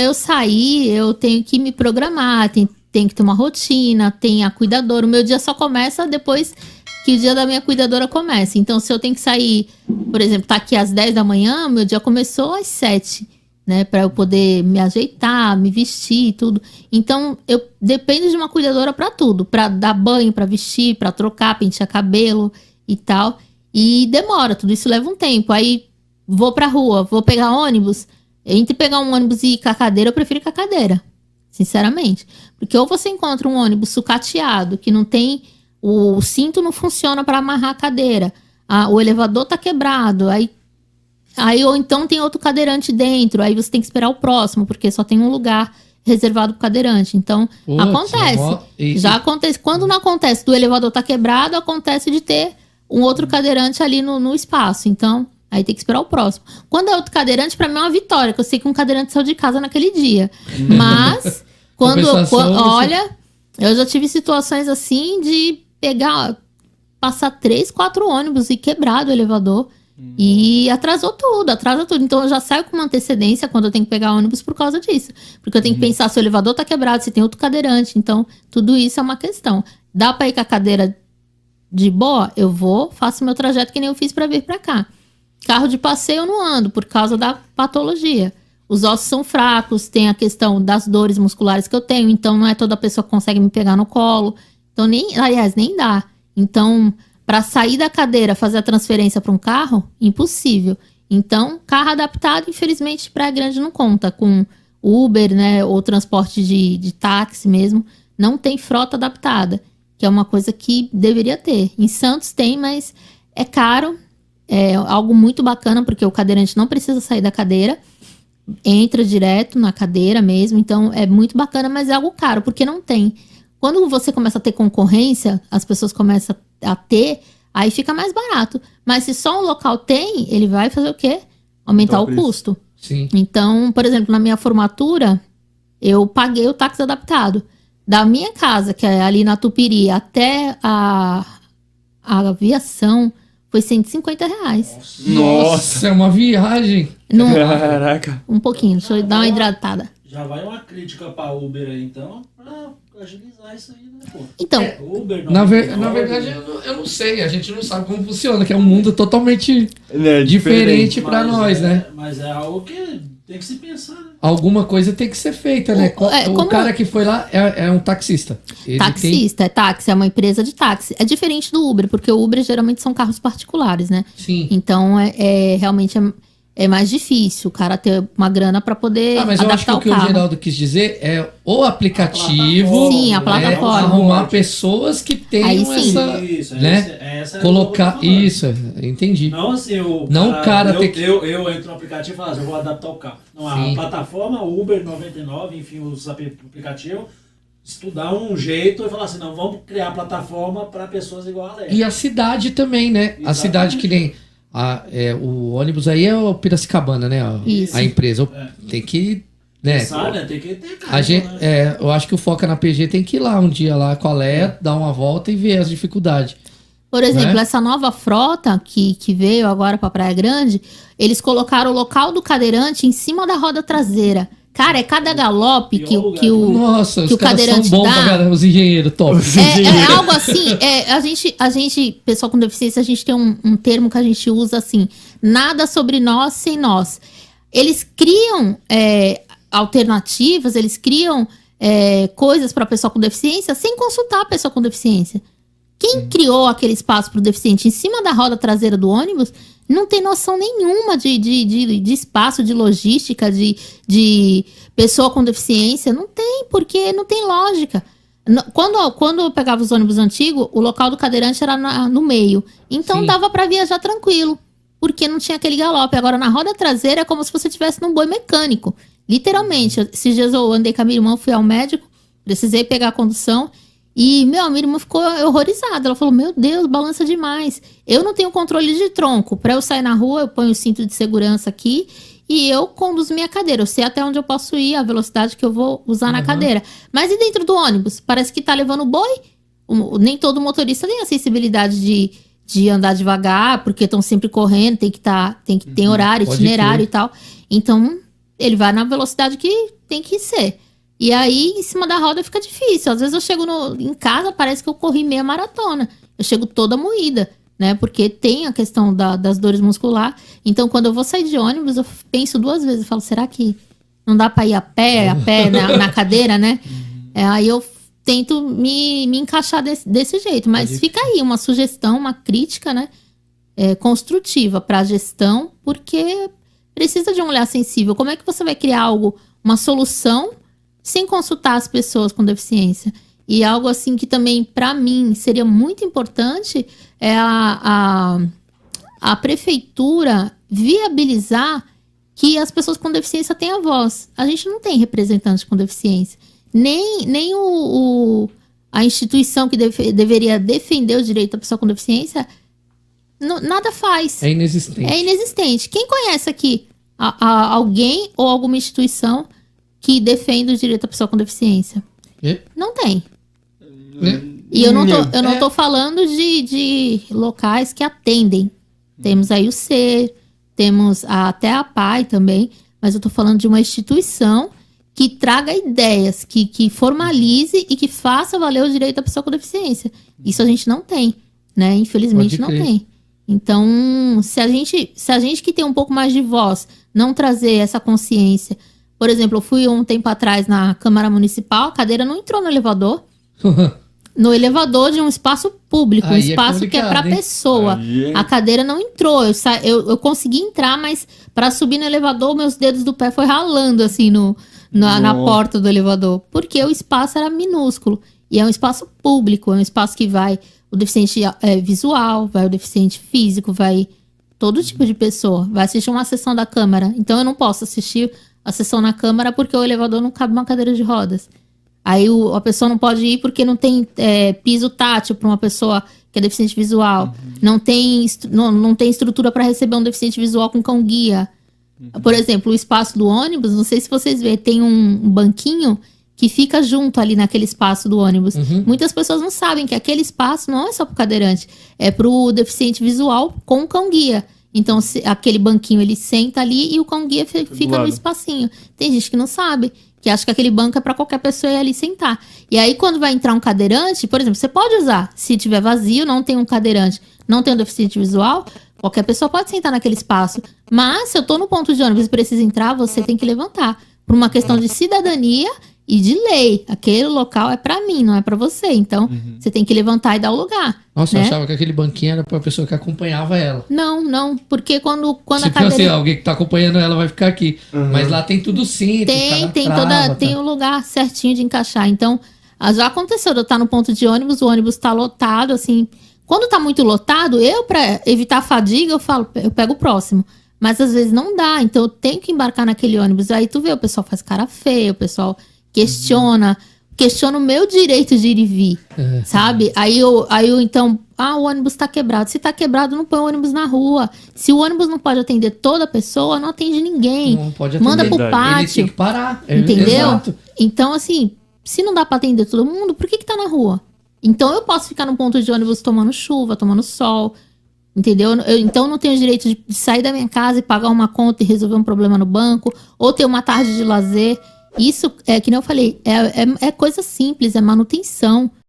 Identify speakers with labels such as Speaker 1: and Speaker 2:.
Speaker 1: eu sair, eu tenho que me programar, tem que ter uma rotina, tem a cuidadora. O meu dia só começa depois que o dia da minha cuidadora começa. Então, se eu tenho que sair, por exemplo, tá aqui às 10 da manhã, meu dia começou às 7, né? Pra eu poder me ajeitar, me vestir e tudo. Então, eu dependo de uma cuidadora pra tudo. Pra dar banho, pra vestir, pra trocar, pentear cabelo e tal. E demora, tudo isso leva um tempo. Aí, vou pra rua, vou pegar ônibus. Entre pegar um ônibus e ir com a cadeira, eu prefiro ir com a cadeira. Sinceramente. Porque ou você encontra um ônibus sucateado, que não tem... O cinto não funciona para amarrar a cadeira. O elevador tá quebrado. Aí, ou então tem outro cadeirante dentro. Aí você tem que esperar o próximo, porque só tem um lugar reservado pro cadeirante. Então, acontece. Já acontece. Quando não acontece do elevador tá quebrado, acontece de ter um outro cadeirante ali no espaço. Então... Aí tem que esperar o próximo. Quando é outro cadeirante, pra mim é uma vitória, que eu sei que um cadeirante saiu de casa naquele dia. Mas, olha, eu já tive situações assim de passar 3, 4 ônibus e quebrar o elevador. E atrasa tudo. Então eu já saio com uma antecedência quando eu tenho que pegar ônibus por causa disso. Porque eu tenho que pensar se o elevador tá quebrado, se tem outro cadeirante. Então, tudo isso é uma questão. Dá pra ir com a cadeira de boa? Eu vou, faço meu trajeto que nem eu fiz pra vir pra cá. Carro de passeio eu não ando por causa da patologia. Os ossos são fracos, tem a questão das dores musculares que eu tenho, então não é toda pessoa que consegue me pegar no colo. Então, nem dá. Então, para sair da cadeira, fazer a transferência para um carro, impossível. Então, carro adaptado, infelizmente, Praia Grande não conta com Uber, né, ou transporte de táxi mesmo. Não tem frota adaptada, que é uma coisa que deveria ter. Em Santos tem, mas é caro. É algo muito bacana, porque o cadeirante não precisa sair da cadeira, entra direto na cadeira mesmo, então é muito bacana, mas é algo caro, porque não tem. Quando você começa a ter concorrência, as pessoas começam a ter, aí fica mais barato. Mas se só um local tem, ele vai fazer o quê? Aumentar o custo.
Speaker 2: Sim.
Speaker 1: Então, por exemplo, na minha formatura, eu paguei o táxi adaptado. Da minha casa, que é ali na Tupiri, até a aviação... Foi R$150.
Speaker 2: Nossa, é uma viagem.
Speaker 3: Caraca.
Speaker 1: Um pouquinho, deixa eu dar uma hidratada.
Speaker 4: Já vai uma crítica pra Uber aí, então, pra agilizar isso aí, né, pô?
Speaker 1: Então,
Speaker 4: Uber,
Speaker 2: na verdade, eu não sei, a gente não sabe como funciona, que é um mundo totalmente diferente pra nós, né?
Speaker 4: Mas é algo que tem que se pensar, né?
Speaker 2: Alguma coisa tem que ser feita, né? O cara que foi lá é um taxista.
Speaker 1: É táxi, é uma empresa de táxi. É diferente do Uber, porque o Uber geralmente são carros particulares, né?
Speaker 2: Sim.
Speaker 1: Então, realmente é mais difícil o cara ter uma grana para poder adaptar o carro.
Speaker 2: Mas eu acho que o que o Geraldo quis dizer é o aplicativo.
Speaker 1: Sim, a plataforma.
Speaker 2: Arrumar pessoas que tenham essa...
Speaker 4: Isso,
Speaker 2: né?
Speaker 4: essa
Speaker 2: colocar isso, entendi.
Speaker 4: Não assim,
Speaker 2: o cara
Speaker 4: eu,
Speaker 2: tem que...
Speaker 4: eu entro no aplicativo e falo assim, eu vou adaptar o carro. Não, a plataforma, Uber 99, enfim, os aplicativos, estudar um jeito e falar assim, não, vamos criar plataforma para pessoas igual a Léa.
Speaker 2: E a cidade também, né?
Speaker 4: Exatamente.
Speaker 2: A cidade que nem... o ônibus aí é o Piracicabana, né? A empresa. Tem que... né?
Speaker 4: Pensar, né? Tem que ter
Speaker 2: a gente,
Speaker 4: né?
Speaker 2: eu acho que o Foca na PG tem que ir lá um dia lá com a Léa, dar uma volta e ver as dificuldades.
Speaker 1: Por exemplo,
Speaker 2: né?
Speaker 1: Essa nova frota que veio agora para Praia Grande, eles colocaram o local do cadeirante em cima da roda traseira. Cara, é cada galope que o cadeirante
Speaker 2: são bons,
Speaker 1: dá.
Speaker 2: Os engenheiros, top.
Speaker 1: É algo assim, a gente, pessoal com deficiência, a gente tem um termo que a gente usa assim, nada sobre nós sem nós. Eles criam alternativas, eles criam coisas para a pessoa com deficiência sem consultar a pessoa com deficiência. Quem criou aquele espaço para o deficiente em cima da roda traseira do ônibus não tem noção nenhuma de espaço, de logística, de pessoa com deficiência. Não tem, porque não tem lógica. Quando eu pegava os ônibus antigos, o local do cadeirante era no meio. Então dava para viajar tranquilo, porque não tinha aquele galope. Agora, na roda traseira é como se você estivesse num boi mecânico. Literalmente. Esses dias eu andei com a minha irmã, fui ao médico, precisei pegar a condução. E, minha irmã ficou horrorizada. Ela falou, meu Deus, balança demais. Eu não tenho controle de tronco. Para eu sair na rua, eu ponho o cinto de segurança aqui e eu conduzo minha cadeira. Eu sei até onde eu posso ir, a velocidade que eu vou usar na cadeira. Mas e dentro do ônibus? Parece que tá levando boi. Nem todo motorista tem a sensibilidade de andar devagar, porque estão sempre correndo, tem horário, itinerário e tal. Então, ele vai na velocidade que tem que ser. E aí, em cima da roda fica difícil. Às vezes eu chego em casa, parece que eu corri meia maratona. Eu chego toda moída, né? Porque tem a questão das dores musculares. Então, quando eu vou sair de ônibus, eu penso 2 vezes. Eu falo, será que não dá pra ir a pé na cadeira, né? Aí eu tento me encaixar desse jeito. Mas fica aí uma sugestão, uma crítica, né? Construtiva pra gestão, porque precisa de um olhar sensível. Como é que você vai criar uma solução sem consultar as pessoas com deficiência? E algo assim que também, para mim, seria muito importante é a prefeitura viabilizar que as pessoas com deficiência tenham voz. A gente não tem representante com deficiência. Nem a instituição que deveria defender o direito da pessoa com deficiência nada faz.
Speaker 2: É inexistente.
Speaker 1: É inexistente. Quem conhece aqui alguém ou alguma instituição que defende o direito da pessoa com deficiência? Não tem. E eu não tô falando de locais que atendem. Temos aí o SER, temos até a PAI também, mas eu tô falando de uma instituição que traga ideias, que formalize e que faça valer o direito da pessoa com deficiência. Isso a gente não tem, né? Infelizmente não tem. Então, se a gente que tem um pouco mais de voz não trazer essa consciência. Por exemplo, eu fui um tempo atrás na Câmara Municipal, a cadeira não entrou no elevador. No elevador de um espaço público, um espaço que é para pessoa. A cadeira não entrou. Eu consegui entrar, mas para subir no elevador, meus dedos do pé foi ralando assim na porta do elevador. Porque o espaço era minúsculo. E é um espaço público, é um espaço que vai o deficiente visual, vai o deficiente físico, vai todo tipo de pessoa. Vai assistir uma sessão da Câmara. Então eu não posso assistir a sessão na Câmara porque o elevador não cabe uma cadeira de rodas. Aí a pessoa não pode ir porque não tem piso tátil para uma pessoa que é deficiente visual. Não tem estrutura para receber um deficiente visual com cão-guia. Por exemplo, o espaço do ônibus, não sei se vocês veem, tem um banquinho que fica junto ali naquele espaço do ônibus. Muitas pessoas não sabem que aquele espaço não é só para o cadeirante, é para o deficiente visual com cão-guia. Então, aquele banquinho, ele senta ali e o cão-guia fica no espacinho. Tem gente que não sabe, que acha que aquele banco é para qualquer pessoa ir ali sentar. E aí, quando vai entrar um cadeirante, por exemplo, você pode usar. Se tiver vazio, não tem um cadeirante, não tem um deficiente visual, qualquer pessoa pode sentar naquele espaço. Mas, se eu tô no ponto de ônibus e preciso entrar, você tem que levantar. Por uma questão de cidadania e de lei. Aquele local é pra mim, não é pra você. Então, você tem que levantar e dar o lugar.
Speaker 2: Nossa, eu achava que aquele banquinho era pra pessoa que acompanhava ela.
Speaker 1: Não. Porque quando
Speaker 2: a cadeira... assim, alguém que tá acompanhando ela vai ficar aqui. Mas lá tem tudo cinto,
Speaker 1: tem o lugar certinho de encaixar. Então, já aconteceu de eu estar no ponto de ônibus, o ônibus tá lotado, assim... Quando tá muito lotado, pra evitar a fadiga, eu pego o próximo. Mas às vezes não dá, então eu tenho que embarcar naquele ônibus. Aí tu vê, o pessoal faz cara feia, o pessoal questiona o meu direito de ir e vir, sabe? Aí eu então, o ônibus tá quebrado. Se tá quebrado, não põe o ônibus na rua. Se o ônibus não pode atender toda a pessoa, não atende ninguém.
Speaker 2: Não pode atender.
Speaker 1: Manda pro pátio.
Speaker 2: Ele tem que parar.
Speaker 1: Entendeu?
Speaker 2: Exato.
Speaker 1: Então, assim, se não dá pra atender todo mundo, por que tá na rua? Então eu posso ficar no ponto de ônibus tomando chuva, tomando sol, entendeu? Então não tenho direito de sair da minha casa e pagar uma conta e resolver um problema no banco, ou ter uma tarde de lazer. Isso, que nem eu falei, é coisa simples, é manutenção.